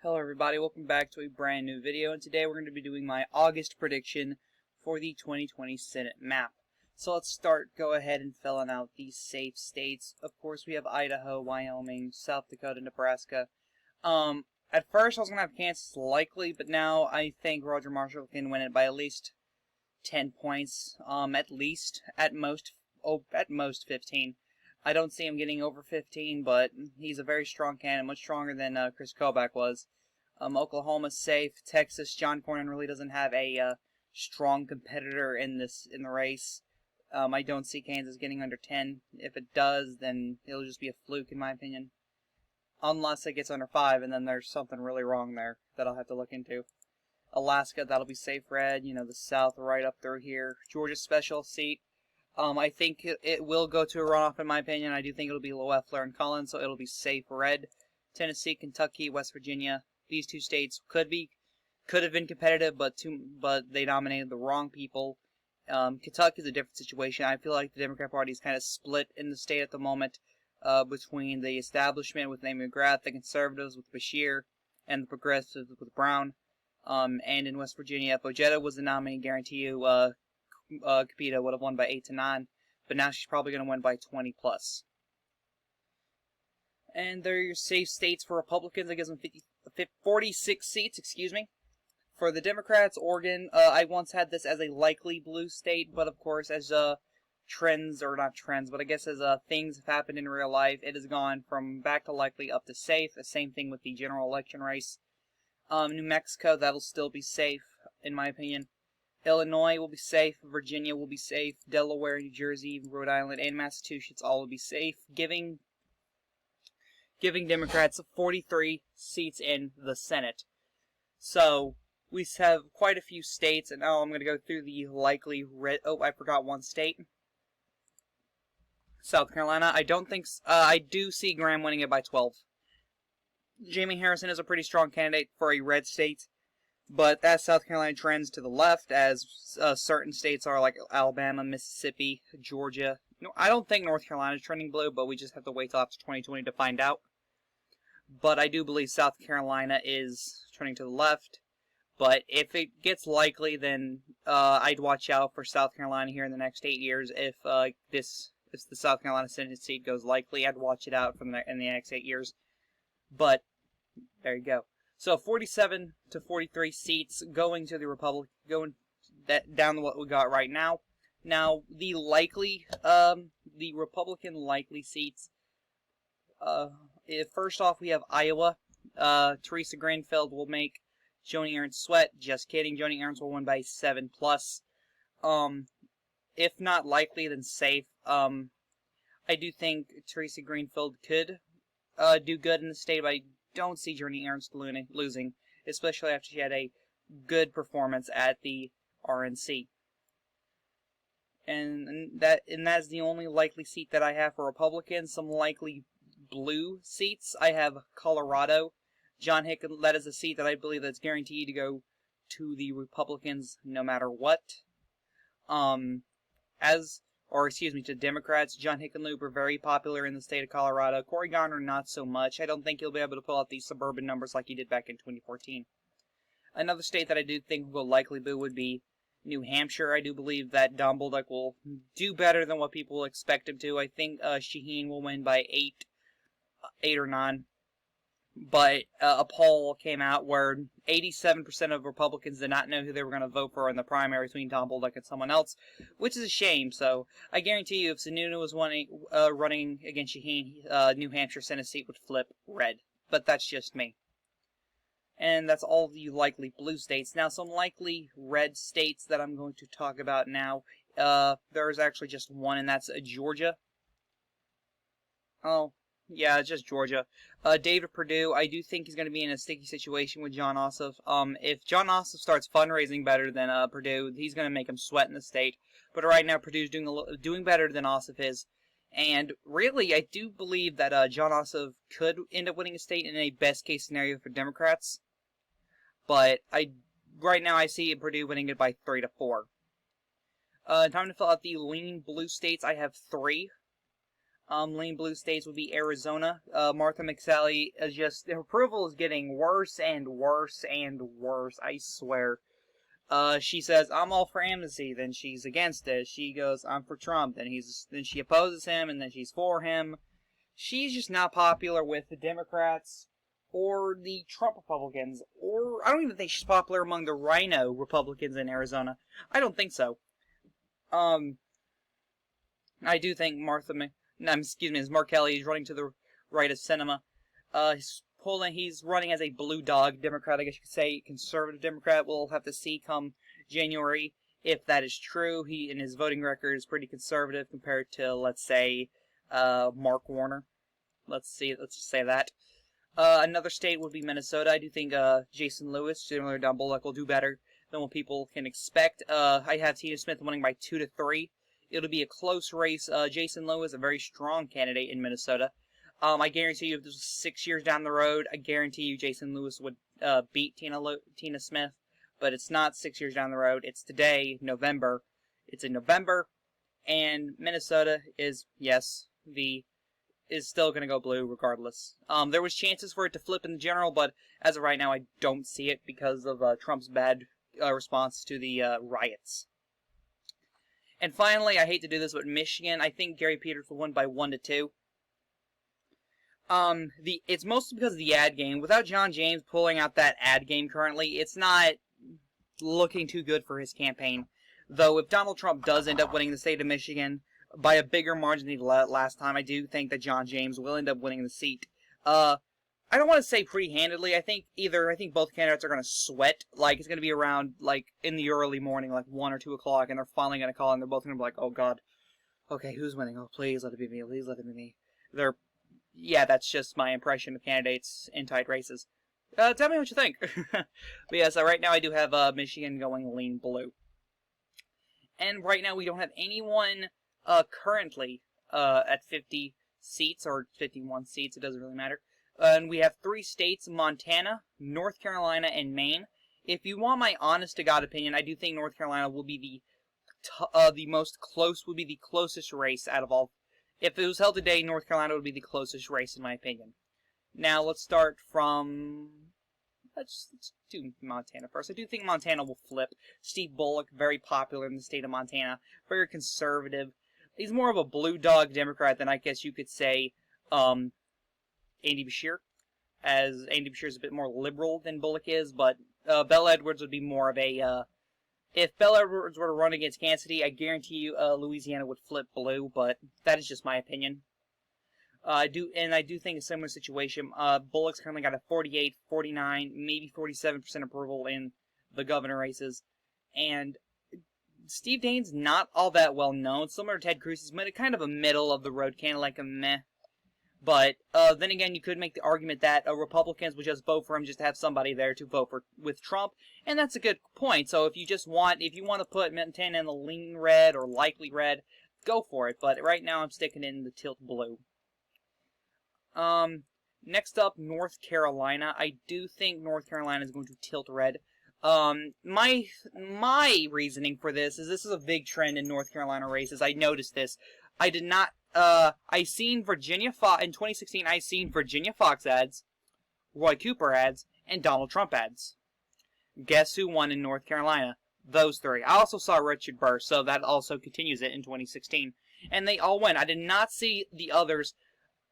Hello everybody, welcome back to a brand new video, and today we're going to be doing my August prediction for the 2020 Senate map. So let's go ahead and filling out these safe states. Of course we have Idaho, Wyoming, South Dakota, Nebraska. At first I was going to have Kansas likely, but now I think Roger Marshall can win it by at least 10 points, at most 15. I don't see him getting over 15, but he's a very strong candidate, much stronger than Chris Kobach was. Oklahoma's safe. Texas, John Cornyn really doesn't have a strong competitor in the race. I don't see Kansas getting under 10. If it does, then it'll just be a fluke, in my opinion. Unless it gets under 5, and then there's something really wrong there that I'll have to look into. Alaska, that'll be safe red. You know, the South right up through here. Georgia's special seat. I think it will go to a runoff, in my opinion. I do think it'll be Loeffler and Collins, so it'll be safe red. Tennessee, Kentucky, West Virginia. These two states could have been competitive, but they nominated the wrong people. Kentucky is a different situation. I feel like the Democrat Party is kind of split in the state at the moment between the establishment with Amy McGrath, the conservatives with Beshear, and the progressives with Brown. And in West Virginia, if Ojeda was the nominee, guarantee you Capito would have won by 8 to 9, but now she's probably going to win by 20 plus. And there are your safe states for Republicans. It gives them 46 seats, For the Democrats, Oregon, I once had this as a likely blue state, but of course, as things have happened in real life, it has gone from back to likely up to safe. The same thing with the general election race. New Mexico, that'll still be safe, in my opinion. Illinois will be safe, Virginia will be safe, Delaware, New Jersey, Rhode Island, and Massachusetts all will be safe, giving Democrats 43 seats in the Senate. So, we have quite a few states, and now I'm going to go through the likely red... Oh, I forgot one state. South Carolina. I do see Graham winning it by 12. Jamie Harrison is a pretty strong candidate for a red state. But as South Carolina trends to the left, as certain states are like Alabama, Mississippi, Georgia. No, I don't think North Carolina is trending blue, but we just have to wait till after 2020 to find out. But I do believe South Carolina is trending to the left. But if it gets likely, then I'd watch out for South Carolina here in the next 8 years. If the South Carolina Senate seat goes likely, I'd watch it out in the next 8 years. But there you go. So 47 to 43 seats going to the down to what we got right now. Now the Republican likely seats. First off, we have Iowa. Teresa Greenfield will make Joni Ernst sweat. Just kidding. Joni Ernst will win by 7 plus. If not likely, then safe. I do think Teresa Greenfield could do good in the state, but I don't see Joni Ernst losing, especially after she had a good performance at the RNC. And that is the only likely seat that I have for Republicans. Some likely blue seats. I have Colorado. John Hickenlooper, that is a seat that I believe that's guaranteed to go to the Republicans no matter what. To Democrats. John Hickenlooper, very popular in the state of Colorado. Cory Garner, not so much. I don't think he'll be able to pull out these suburban numbers like he did back in 2014. Another state that I do think will likely blue would be New Hampshire. I do believe that Don Bolduc will do better than what people expect him to. I think Shaheen will win by 8 or 9. But a poll came out where 87% of Republicans did not know who they were going to vote for in the primary between Don Bolduc and someone else, which is a shame. So I guarantee you, if Sununu was running against Shaheen, New Hampshire Senate seat would flip red. But that's just me. And that's all the likely blue states. Now, some likely red states that I'm going to talk about now. There's actually just one, and that's Georgia. Oh. Yeah, it's just Georgia. David Perdue, I do think he's going to be in a sticky situation with Jon Ossoff. If Jon Ossoff starts fundraising better than Perdue, he's going to make him sweat in the state. But right now, Perdue's doing better than Ossoff is. And really, I do believe that Jon Ossoff could end up winning a state in a best-case scenario for Democrats. But right now, I see Perdue winning it by 3 to 4. Time to fill out the lean blue states. I have 3. Lean blue states would be Arizona. Martha McSally is just, her approval is getting worse and worse and worse, I swear. She says, I'm all for amnesty, then she's against it. She goes, I'm for Trump, then she opposes him, and then she's for him. She's just not popular with the Democrats or the Trump Republicans, or I don't even think she's popular among the Rhino Republicans in Arizona. I don't think so. I do think Mark Kelly is running to the right of Sinema. He's running as a blue dog Democrat, I guess you could say, conservative Democrat. We'll have to see come January if that is true. He, in his voting record, is pretty conservative compared to, let's say, Mark Warner. Let's just say that. Another state would be Minnesota. I do think Jason Lewis, General Don Bullock, will do better than what people can expect. I have Tina Smith winning by 2-3. It'll be a close race. Jason Lewis, a very strong candidate in Minnesota. I guarantee you, if this was 6 years down the road, I guarantee you Jason Lewis would beat Tina Smith. But it's not 6 years down the road. It's today, November. It's in November, and Minnesota is, yes, is still going to go blue regardless. There was chances for it to flip in the general, but as of right now, I don't see it because of Trump's bad response to the riots. And finally, I hate to do this, but Michigan, I think Gary Peters will win by 1-2. It's mostly because of the ad game. Without John James pulling out that ad game currently, it's not looking too good for his campaign. Though, if Donald Trump does end up winning the state of Michigan by a bigger margin than last time, I do think that John James will end up winning the seat. I don't want to say pretty handedly. I think both candidates are going to sweat. Like, it's going to be around, like, in the early morning, like 1 or 2 o'clock, and they're finally going to call, and they're both going to be like, oh, God. Okay, who's winning? Oh, please let it be me. Please let it be me. Yeah, that's just my impression of candidates in tight races. Tell me what you think. But yeah, so right now I do have Michigan going lean blue. And right now we don't have anyone currently at 50 seats, or 51 seats, it doesn't really matter. And we have 3 states, Montana, North Carolina, and Maine. If you want my honest-to-God opinion, I do think North Carolina will be the closest race out of all. If it was held today, North Carolina would be the closest race, in my opinion. Now, let's start from... Let's do Montana first. I do think Montana will flip. Steve Bullock, very popular in the state of Montana. Very conservative. He's more of a blue dog Democrat than I guess you could say Andy Beshear. As Andy Beshear is a bit more liberal than Bullock is, but Belle Edwards would be more of a... if Belle Edwards were to run against Cassidy, I guarantee you Louisiana would flip blue, but that is just my opinion. I do think a similar situation. Bullock's currently got a 48, 49, maybe 47% approval in the governor races. And Steve Daines not all that well known. Similar to Ted Cruz, he's kind of a middle of the road, kind of like a meh. But then again, you could make the argument that Republicans would just vote for him just to have somebody there to vote with Trump, and that's a good point. So if you want to put Montana in the lean red or likely red, go for it. But right now, I'm sticking in the tilt blue. Next up, North Carolina. I do think North Carolina is going to tilt red. My reasoning for this is a big trend in North Carolina races. I noticed this. I did not. I seen Virginia Fox in 2016. I seen Virginia Fox ads, Roy Cooper ads, and Donald Trump ads. Guess who won in North Carolina? Those 3. I also saw Richard Burr, so that also continues it in 2016, and they all win. I did not see the others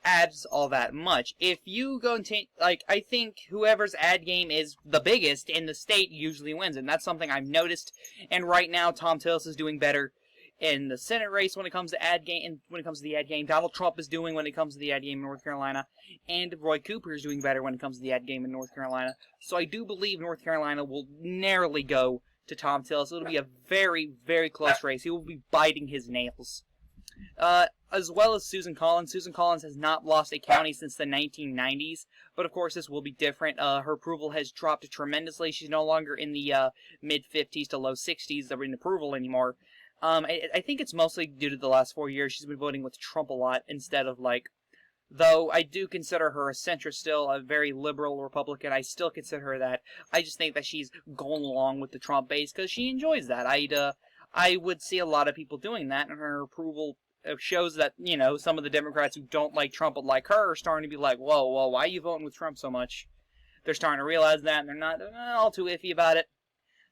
ads all that much. If you go and take, I think whoever's ad game is the biggest in the state usually wins, and that's something I've noticed. And right now, Thom Tillis is doing better in the Senate race when it comes to ad game, and when it comes to the ad game, Donald Trump is doing when it comes to the ad game in North Carolina, and Roy Cooper is doing better when it comes to the ad game in North Carolina. So I do believe North Carolina will narrowly go to Thom Tillis. It'll be a very, very close race. He will be biting his nails. As well as Susan Collins. Susan Collins has not lost a county since the 1990s, but of course this will be different. Her approval has dropped tremendously. She's no longer in the mid-50s to low 60s in approval anymore. I think it's mostly due to the last 4 years. She's been voting with Trump a lot instead of, though I do consider her a centrist still, a very liberal Republican. I still consider her that. I just think that she's going along with the Trump base because she enjoys that. I would see a lot of people doing that, and her approval shows that, you know, some of the Democrats who don't like Trump but like her are starting to be like, whoa, why are you voting with Trump so much? They're starting to realize that, and they're not all too iffy about it.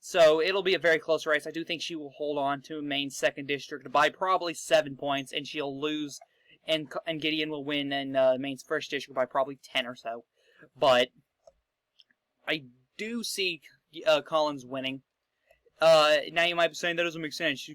So it'll be a very close race. I do think she will hold on to Maine's 2nd district by probably 7 points, and she'll lose, and Gideon will win in Maine's 1st district by probably 10 or so. But I do see Collins winning. Now you might be saying that doesn't make sense.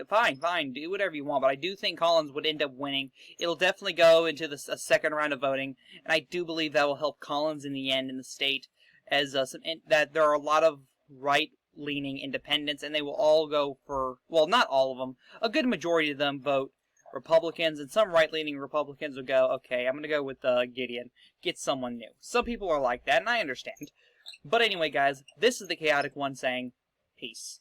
Fine, do whatever you want, but I do think Collins would end up winning. It'll definitely go into the second round of voting, and I do believe that will help Collins in the end in the state, as that there are a lot of right-leaning independents, and they will all go for, well, not all of them, a good majority of them vote Republicans, and some right-leaning Republicans will go, okay, I'm going to go with Gideon, get someone new. Some people are like that, and I understand. But anyway, guys, this is the Chaotic One saying, peace.